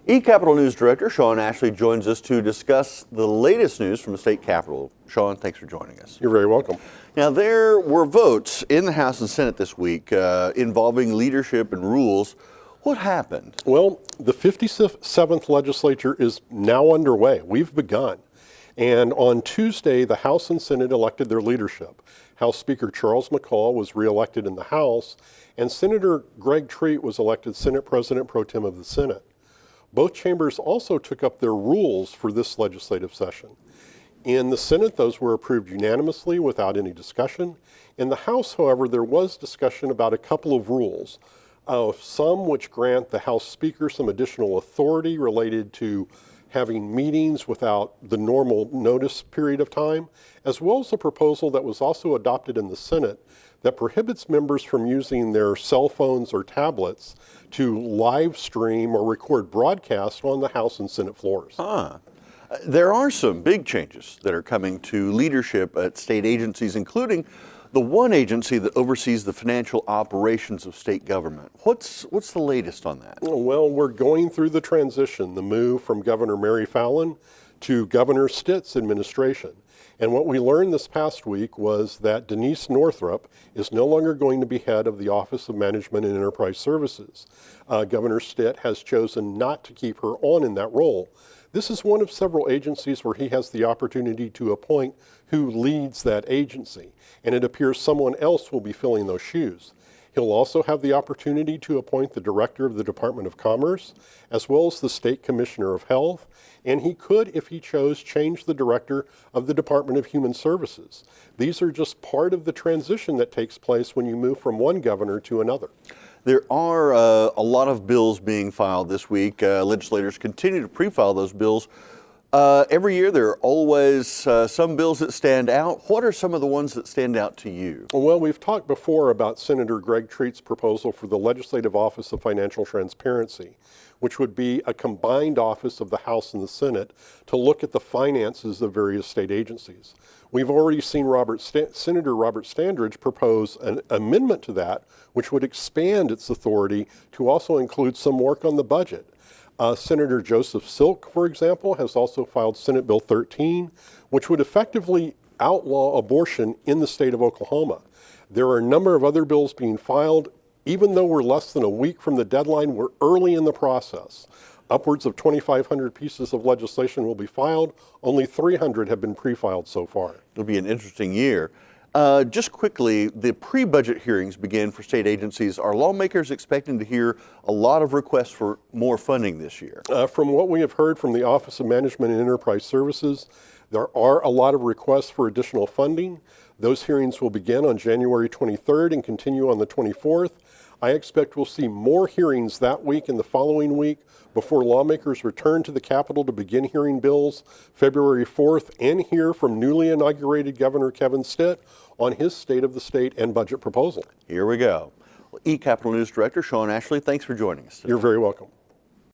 eCapitol News Director Sean Ashley joins us to discuss the latest news from the state capitol. Sean, thanks for joining us. You're very welcome. Now, there were votes in the House and Senate this week involving leadership and rules. What happened? Well, the 57th legislature is now underway. We've begun. And on Tuesday, the House and Senate elected their leadership. House Speaker Charles McCall was reelected in the House, and Senator Greg Treat was elected Senate President Pro Tem of the Senate. Both chambers also took up their rules for this legislative session. In the Senate, those were approved unanimously without any discussion. In the House, however, there was discussion about a couple of rules, some which grant the House Speaker some additional authority related to having meetings without the normal notice period of time, as well as a proposal that was also adopted in the Senate that prohibits members from using their cell phones or tablets to live stream or record broadcasts on the House and Senate floors. There are some big changes that are coming to leadership at state agencies, including the one agency that oversees the financial operations of state government. What's the latest on that? Well, we're going through the transition, the move from Governor Mary Fallin to Governor Stitt's administration. And what we learned this past week was that Denise Northrup is no longer going to be head of the Office of Management and Enterprise Services. Governor Stitt has chosen not to keep her on in that role. This is one of several agencies where he has the opportunity to appoint who leads that agency, and it appears someone else will be filling those shoes. He'll also have the opportunity to appoint the director of the Department of Commerce, as well as the State Commissioner of Health, and he could, if he chose, change the director of the Department of Human Services. These are just part of the transition that takes place when you move from one governor to another. There are a lot of bills being filed this week. Legislators continue to pre-file those bills. Every year there are always some bills that stand out. What are some of the ones that stand out to you? Well, we've talked before about Senator Greg Treat's proposal for the Legislative Office of Financial Transparency, which would be a combined office of the House and the Senate to look at the finances of various state agencies. We've already seen Senator Robert Standridge propose an amendment to that, which would expand its authority to also include some work on the budget. Senator Joseph Silk, for example, has also filed Senate Bill 13, which would effectively outlaw abortion in the state of Oklahoma. There are a number of other bills being filed. Even though we're less than a week from the deadline, we're early in the process. Upwards of 2,500 pieces of legislation will be filed. Only 300 have been pre-filed so far. It'll be an interesting year. Just quickly, the pre-budget hearings begin for state agencies. Are lawmakers expecting to hear a lot of requests for more funding this year? From what we have heard from the Office of Management and Enterprise Services, there are a lot of requests for additional funding. Those hearings will begin on January 23rd and continue on the 24th. I expect we'll see more hearings that week and the following week before lawmakers return to the Capitol to begin hearing bills February 4th and hear from newly inaugurated Governor Kevin Stitt on his State of the State and budget proposal. Here we go. Well, eCapitol News Director Sean Ashley, thanks for joining us today. You're very welcome.